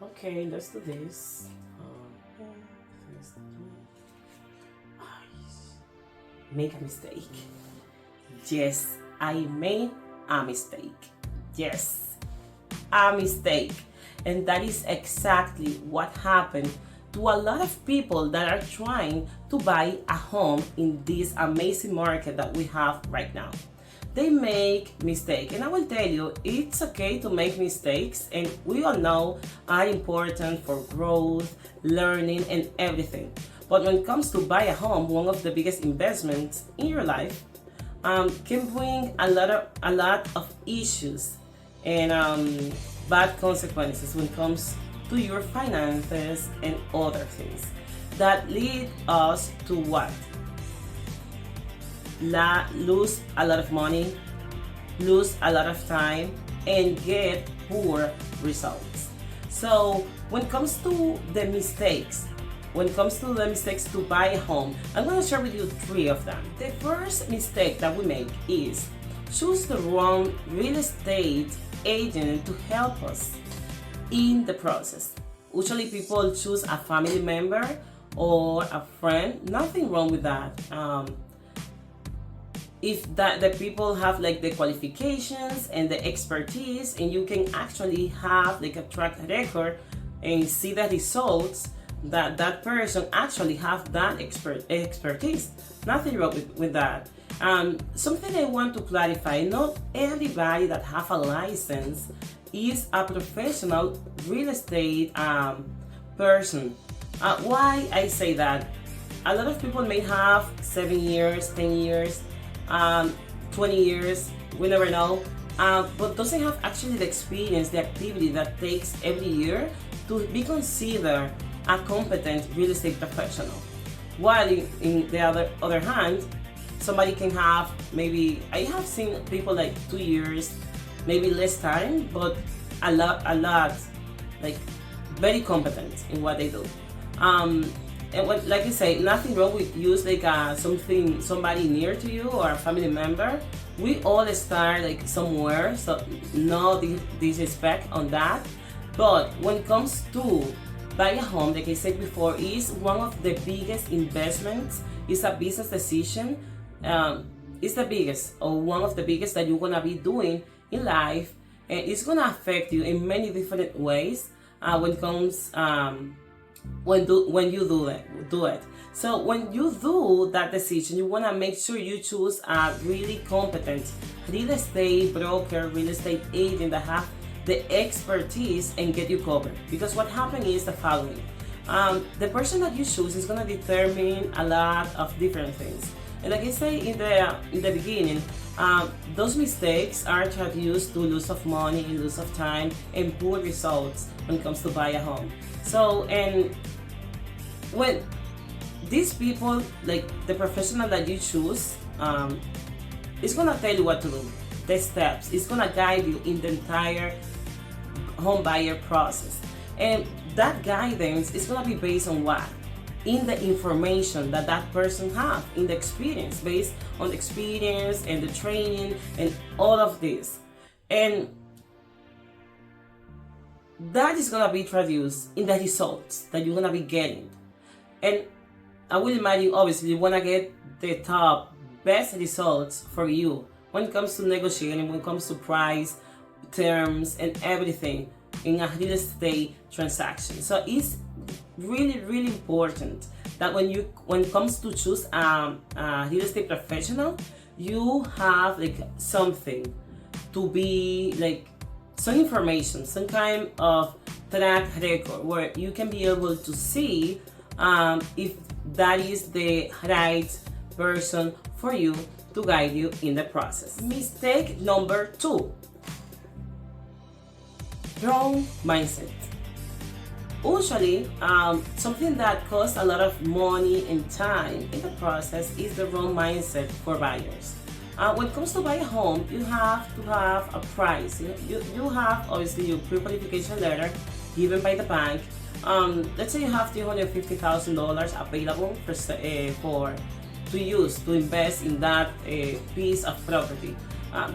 Okay, let's do this. Let's do- Make a mistake. Yes, I made a mistake. Yes, a mistake. And that is exactly what happened to a lot of people that are trying to buy a home in this amazing market that we have right now. They make mistakes, and I will tell you, it's okay to make mistakes, and we all know are important for growth, learning, and everything. But when it comes to buy a home, one of the biggest investments in your life, can bring a lot of issues and bad consequences when it comes to your finances and other things that lead us to what? Lose a lot of money, lose a lot of time, and get poor results. So when it comes to the mistakes, to buy a home, I'm going to share with you three of them. The first mistake that we make is choose the wrong real estate agent to help us in the process. Usually people choose a family member or a friend. Nothing wrong with that. If that the people have like the qualifications and the expertise, and you can actually have like a track record and see the results that that person actually have that expertise. Nothing wrong with that. Something I want to clarify: not everybody that have a license is a professional real estate person. Why I say that? A lot of people may have 7 years, 10 years, 20 years, we never know, but doesn't have actually the experience, the activity that takes every year to be considered a competent real estate professional. While in the other hand, somebody can have, maybe I have seen people like 2 years, maybe less time, but a lot, like very competent in what they do. And what, like I say, nothing wrong with use like somebody near to you or a family member. We all start like somewhere, so no disrespect on that. But when it comes to buy a home, like I said before, is one of the biggest investments. It's a business decision. It's the biggest, or one of the biggest, that you're gonna be doing in life, and it's gonna affect you in many different ways. When it comes when you do it. So when you do that decision, you want to make sure you choose a really competent real estate broker, real estate agent that have the expertise and get you covered. Because what happens is the following: the person that you choose is going to determine a lot of different things. And like I say in the beginning, those mistakes are traduced to loss of money, loss of time, and poor results when it comes to buy a home. So, and when these people, like the professional that you choose, is gonna tell you what to do, the steps. It's gonna guide you in the entire home buyer process, and that guidance is gonna be based on what? In the information that that person have, in the experience, based on the experience and the training and all of this, and that is gonna be traduced in the results that you're gonna be getting. And I will imagine, obviously, you wanna get the top best results for you when it comes to negotiating, when it comes to price, terms, and everything in a real estate transaction. So it's really, really important that when it comes to choose a real estate professional, you have like something to be like, some information, some kind of track record where you can be able to see if that is the right person for you to guide you in the process. Mistake number 2: wrong mindset. Usually, something that costs a lot of money and time in the process is the wrong mindset for buyers. When it comes to buy a home, you have to have a price. You have obviously your pre-qualification letter given by the bank. Let's say you have $350,000 available for to use to invest in that piece of property.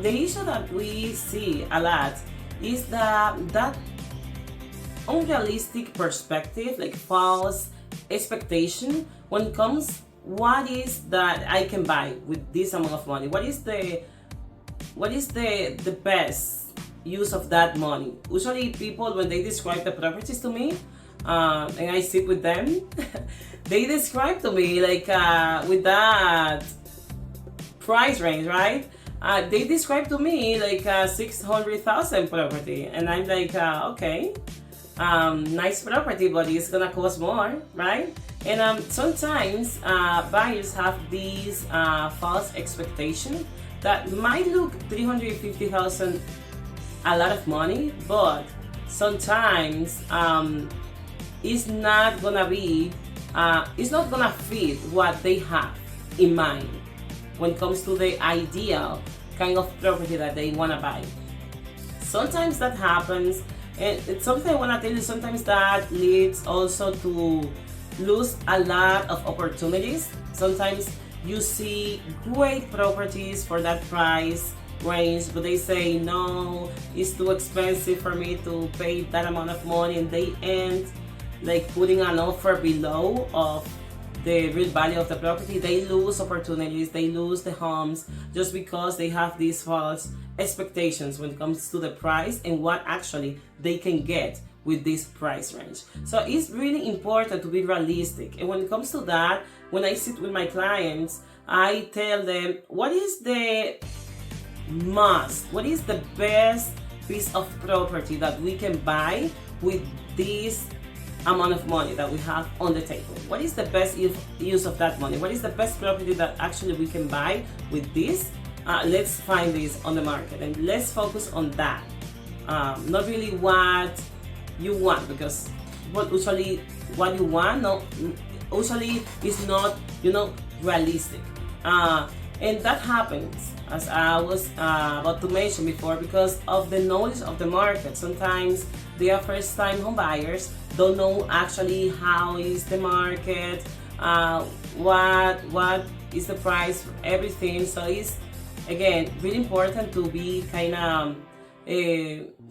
The issue that we see a lot is that unrealistic perspective, like false expectation when it comes what is that I can buy with this amount of money. What is the best use of that money? Usually people, when they describe the properties to me, and I sit with them, they describe to me like with that price range, right? They describe to me like 600,000 property, and I'm like, okay, nice property, but it's gonna cost more, right? And sometimes buyers have these false expectation that might look 350,000 a lot of money, but sometimes it's not gonna be, it's not gonna fit what they have in mind when it comes to the ideal kind of property that they wanna buy. Sometimes that happens, and it's something I wanna tell you, sometimes that leads also to lose a lot of opportunities. Sometimes you see great properties for that price range, but they say, no, it's too expensive for me to pay that amount of money, and they end like putting an offer below of the real value of the property. They lose opportunities, they lose the homes just because they have these false expectations when it comes to the price and what actually they can get with this price range. So it's really important to be realistic. And when it comes to that, when I sit with my clients, I tell them what is the best piece of property that we can buy with this amount of money that we have on the table. What is the best use of that money? What is the best property that actually we can buy with this? Let's find this on the market and let's focus on that. Not really what you want, because usually what you want usually is not, realistic. And that happens, as I was about to mention before, because of the knowledge of the market. Sometimes they are first-time home buyers, don't know actually how is the market, what is the price, everything. So it's, again, really important to be kind of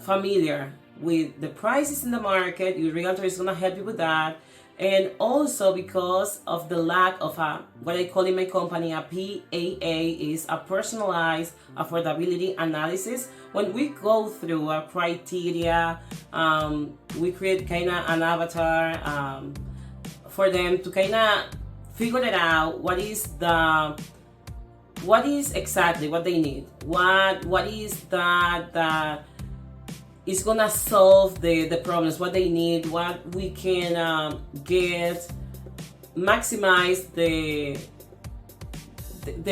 familiar with the prices in the market. Your realtor is going to help you with that. And also because of the lack of what I call in my company a PAA, is a personalized affordability analysis. When we go through a criteria, we create kind of an avatar for them to kind of figure it out. What is exactly what they need? What is that is gonna solve the problems, what they need, what we can get, maximize the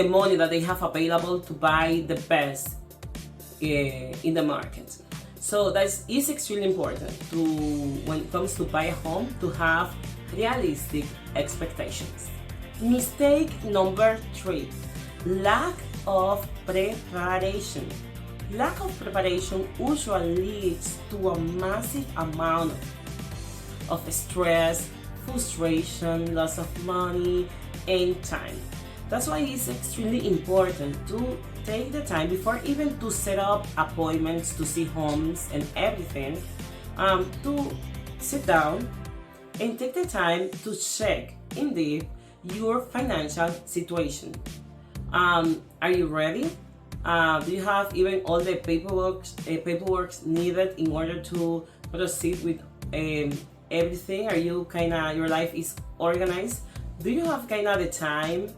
money that they have available to buy the best in the market. So that is extremely important to, when it comes to buy a home, to have realistic expectations. Mistake number 3, lack of preparation. Lack of preparation usually leads to a massive amount of stress, frustration, loss of money, and time. That's why it's extremely important to take the time before even to set up appointments to see homes and everything, to sit down and take the time to check indeed your financial situation. Are you ready? Do you have even all the paperwork needed in order to proceed with everything? Are you kind of, your life is organized? Do you have kind of the time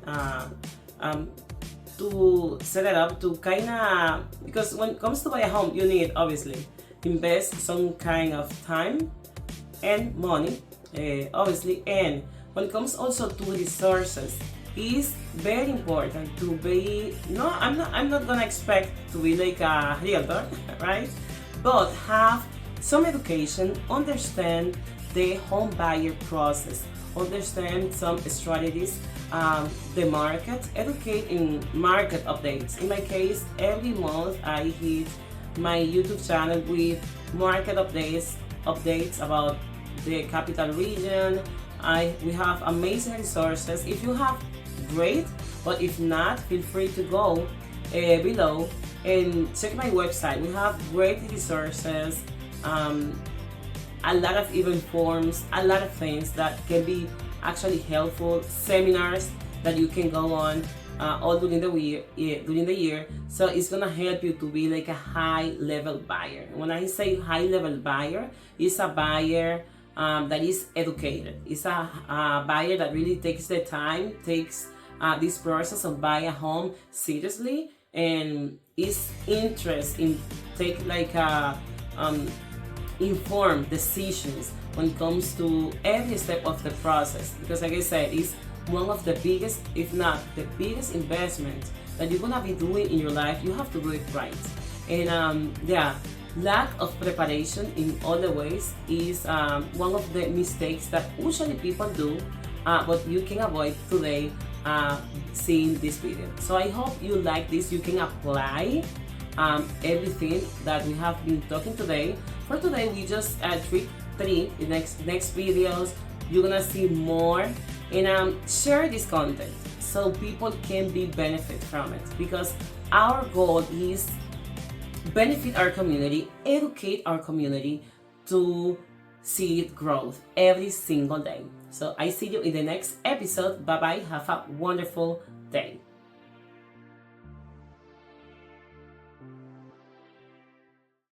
to set it up, to kind of, because when it comes to buy a home, you need obviously invest some kind of time and money, obviously. And when it comes also to resources, it's very important to be, I'm not gonna expect to be like a realtor, right? But have some education, understand the home buyer process, understand some strategies, the market, educate in market updates. In my case, every month I hit my YouTube channel with market updates about the capital region. We have amazing resources. If you have, great, but if not, feel free to go below and check my website. We have great resources a lot of even forms, a lot of things that can be actually helpful, seminars that you can go on all during the year. So it's gonna help you to be like a high level buyer. When I say high level buyer, it's a buyer that is educated. It's a buyer that really takes the time, takes this process of buying a home seriously, and is interested in take like a informed decisions when it comes to every step of the process. Because like I said, it's one of the biggest, if not the biggest investment that you're gonna be doing in your life. You have to do it right. And yeah, lack of preparation in all the ways is one of the mistakes that usually people do, but you can avoid today seeing this video. So I hope you like this. You can apply everything that we have been talking today. For today, we just three. The next videos, you're gonna see more, and share this content so people can be benefit from it, because our goal is benefit our community, educate our community to see growth every single day. So I see you in the next episode. Bye bye. Have a wonderful day.